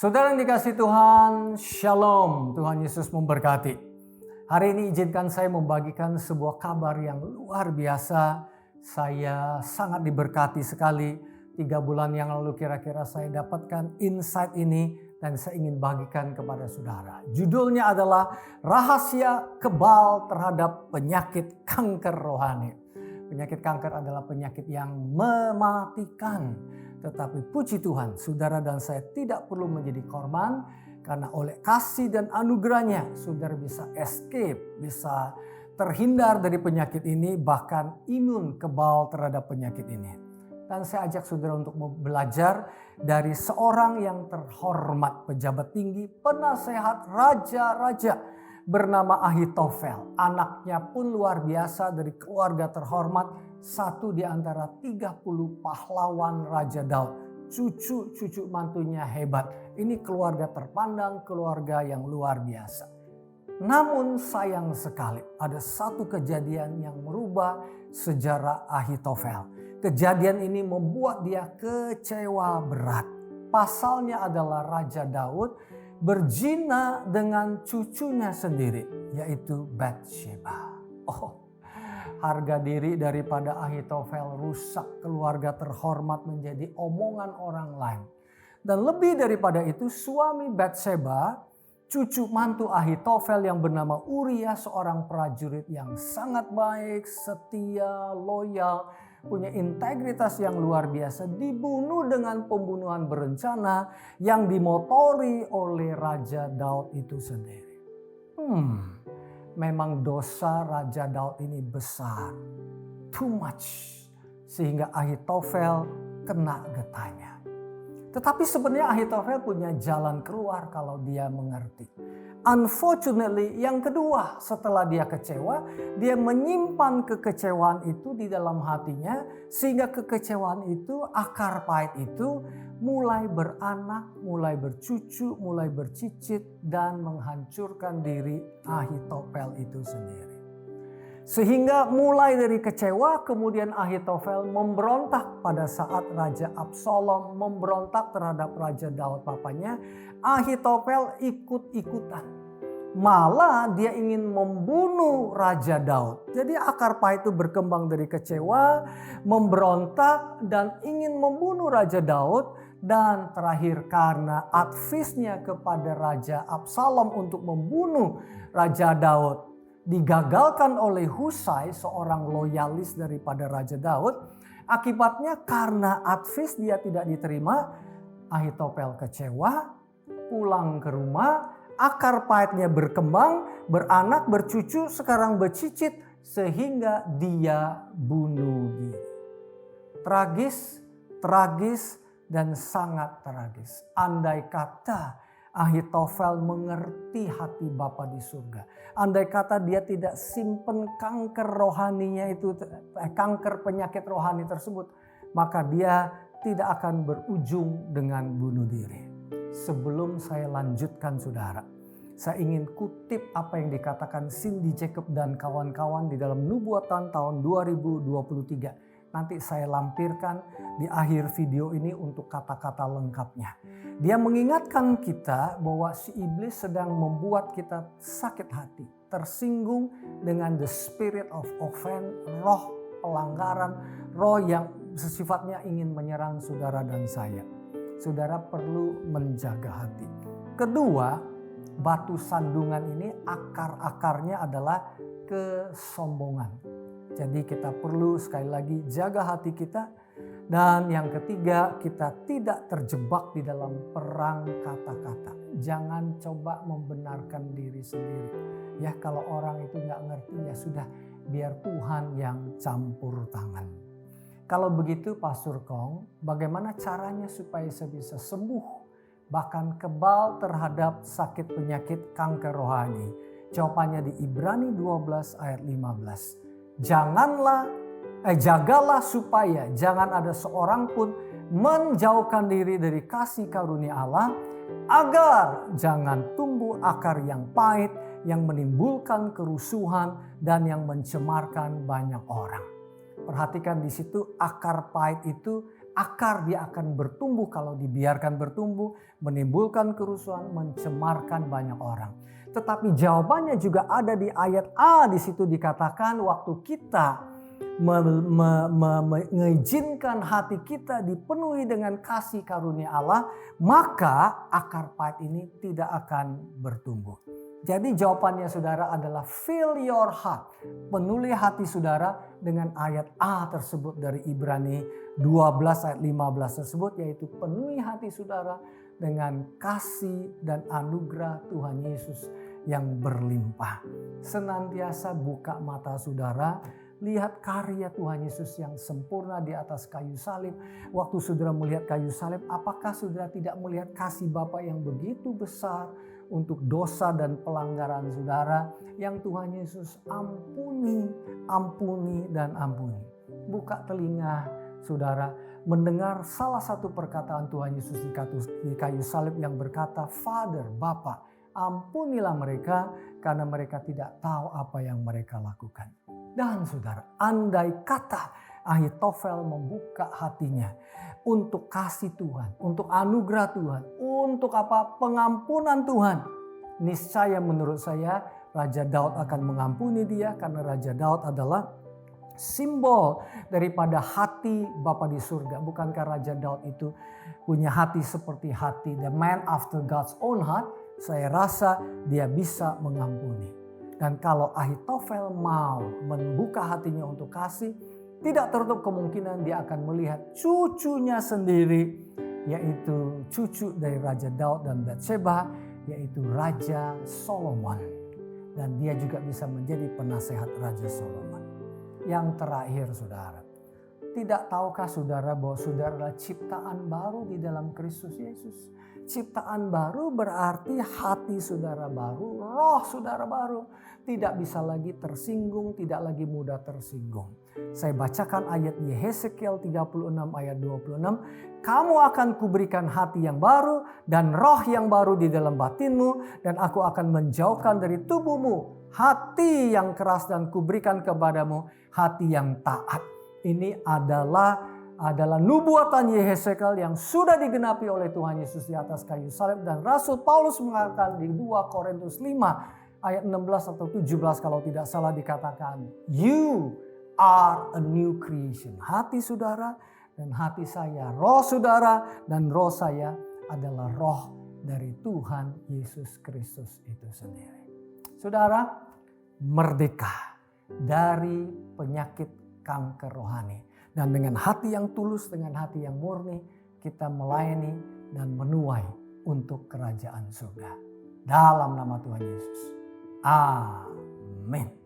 Saudara yang dikasihi Tuhan, Shalom, Tuhan Yesus memberkati. Hari ini izinkan saya membagikan sebuah kabar yang luar biasa. Saya sangat diberkati sekali. 3 bulan yang lalu kira-kira saya dapatkan insight ini dan saya ingin bagikan kepada saudara. Judulnya adalah Rahasia Kebal Terhadap Penyakit Kanker Rohani. Penyakit kanker adalah penyakit yang mematikan. Tetapi puji Tuhan, saudara dan saya tidak perlu menjadi korban. Karena oleh kasih dan anugerahnya, saudara bisa escape, bisa terhindar dari penyakit ini. Bahkan imun kebal terhadap penyakit ini. Dan saya ajak saudara untuk belajar dari seorang yang terhormat, pejabat tinggi, penasehat raja-raja bernama Ahitofel. Anaknya pun luar biasa dari keluarga terhormat. Satu di antara 30 pahlawan Raja Daud. Cucu mantunya hebat. Ini keluarga terpandang, keluarga yang luar biasa. Namun sayang sekali ada satu kejadian yang merubah sejarah Ahitofel. Kejadian ini membuat dia kecewa berat. Pasalnya adalah Raja Daud berzina dengan cucunya sendiri, yaitu Batsheba. Harga diri daripada Ahitofel rusak, keluarga terhormat menjadi omongan orang lain. Dan lebih daripada itu, suami Batsheba, cucu mantu Ahitofel yang bernama Uria, seorang prajurit yang sangat baik, setia, loyal, punya integritas yang luar biasa, dibunuh dengan pembunuhan berencana yang dimotori oleh Raja Daud itu sendiri. Memang dosa Raja Daud ini besar, too much, sehingga Ahitofel kena getahnya. Tetapi sebenarnya Ahitofel punya jalan keluar kalau dia mengerti. Unfortunately, yang kedua, setelah dia kecewa, dia menyimpan kekecewaan itu di dalam hatinya, sehingga kekecewaan itu, akar pahit itu mulai beranak, mulai bercucu, mulai bercicit, dan menghancurkan diri Ahitofel itu sendiri. Sehingga mulai dari kecewa, kemudian Ahitofel memberontak pada saat Raja Absalom memberontak terhadap Raja Daud papanya. Ahitofel ikut-ikutan. Malah dia ingin membunuh Raja Daud. Jadi akar pahit itu berkembang dari kecewa, memberontak, dan ingin membunuh Raja Daud. Dan terakhir karena advisnya kepada Raja Absalom untuk membunuh Raja Daud digagalkan oleh Husai, seorang loyalis daripada Raja Daud. Akibatnya karena advis dia tidak diterima, Ahitofel kecewa, pulang ke rumah, akar pahitnya berkembang, beranak, bercucu, sekarang bercicit, sehingga dia bunuh diri. Tragis, dan sangat tragis. Andai kata Ahitofel mengerti hati Bapa di surga. Andai kata dia tidak simpen kanker rohaninya itu, kanker penyakit rohani tersebut, maka dia tidak akan berujung dengan bunuh diri. Sebelum saya lanjutkan saudara, saya ingin kutip apa yang dikatakan Cindy Jacob dan kawan-kawan di dalam Nubuatan tahun 2023. Nanti saya lampirkan di akhir video ini untuk kata-kata lengkapnya. Dia mengingatkan kita bahwa si iblis sedang membuat kita sakit hati, tersinggung dengan the spirit of offense, roh pelanggaran, roh yang sifatnya ingin menyerang saudara dan saya. Saudara perlu menjaga hati. Kedua, batu sandungan ini akar-akarnya adalah kesombongan. Jadi kita perlu sekali lagi jaga hati kita. Dan yang ketiga, kita tidak terjebak di dalam perang kata-kata. Jangan coba membenarkan diri sendiri. Ya kalau orang itu gak ngerti, ya sudah, biar Tuhan yang campur tangan. Kalau begitu Pastor Kong, bagaimana caranya supaya saya bisa sembuh, bahkan kebal terhadap sakit penyakit kanker rohani? Jawabannya di Ibrani 12 ayat 15. Jagalah supaya jangan ada seorang pun menjauhkan diri dari kasih karunia Allah, agar jangan tumbuh akar yang pahit yang menimbulkan kerusuhan dan yang mencemarkan banyak orang. Perhatikan di situ, akar pahit itu akar, dia akan bertumbuh kalau dibiarkan bertumbuh, menimbulkan kerusuhan, mencemarkan banyak orang. Tetapi jawabannya juga ada di ayat A, di situ dikatakan waktu kita mengizinkan hati kita dipenuhi dengan kasih karunia Allah, maka akar pahit ini tidak akan bertumbuh. Jadi jawabannya saudara adalah fill your heart. Penuhi hati saudara dengan ayat A tersebut dari Ibrani 12 ayat 15 tersebut, yaitu penuhi hati saudara dengan kasih dan anugerah Tuhan Yesus yang berlimpah. Senantiasa buka mata saudara, lihat karya Tuhan Yesus yang sempurna di atas kayu salib. Waktu saudara melihat kayu salib, apakah saudara tidak melihat kasih Bapa yang begitu besar untuk dosa dan pelanggaran saudara yang Tuhan Yesus ampuni, ampuni, dan ampuni. Buka telinga saudara mendengar salah satu perkataan Tuhan Yesus di kayu salib yang berkata, Father, Bapa, ampunilah mereka karena mereka tidak tahu apa yang mereka lakukan. Dan saudara, andai kata Ahitofel membuka hatinya untuk kasih Tuhan, untuk anugerah Tuhan, untuk pengampunan Tuhan, niscaya menurut saya Raja Daud akan mengampuni dia, karena Raja Daud adalah simbol daripada hati Bapa di surga. Bukankah Raja Daud itu punya hati seperti hati the man after God's own heart? Saya rasa dia bisa mengampuni. Dan kalau Ahitofel mau membuka hatinya untuk kasih, tidak tertutup kemungkinan dia akan melihat cucunya sendiri, yaitu cucu dari Raja Daud dan Batsheba, yaitu Raja Solomon. Dan dia juga bisa menjadi penasehat Raja Solomon. Yang terakhir saudara, tidak tahukah saudara bahwa saudara adalah ciptaan baru di dalam Kristus Yesus? Ciptaan baru berarti hati saudara baru, roh saudara baru. Tidak bisa lagi tersinggung, tidak lagi mudah tersinggung. Saya bacakan ayat Yehezekiel 36 ayat 26. Kamu akan kuberikan hati yang baru dan roh yang baru di dalam batinmu. Dan aku akan menjauhkan dari tubuhmu hati yang keras dan kuberikan kepadamu hati yang taat. Ini adalah nubuatan Yehezekiel yang sudah digenapi oleh Tuhan Yesus di atas kayu salib. Dan Rasul Paulus mengatakan di 2 Korintus 5 ayat 16 atau 17 kalau tidak salah dikatakan, you are a new creation. Hati saudara dan hati saya, roh saudara dan roh saya adalah roh dari Tuhan Yesus Kristus itu sendiri. Saudara, merdeka dari penyakit kanker rohani. Dan dengan hati yang tulus, dengan hati yang murni, kita melayani dan menuai untuk kerajaan surga. Dalam nama Tuhan Yesus. Amin.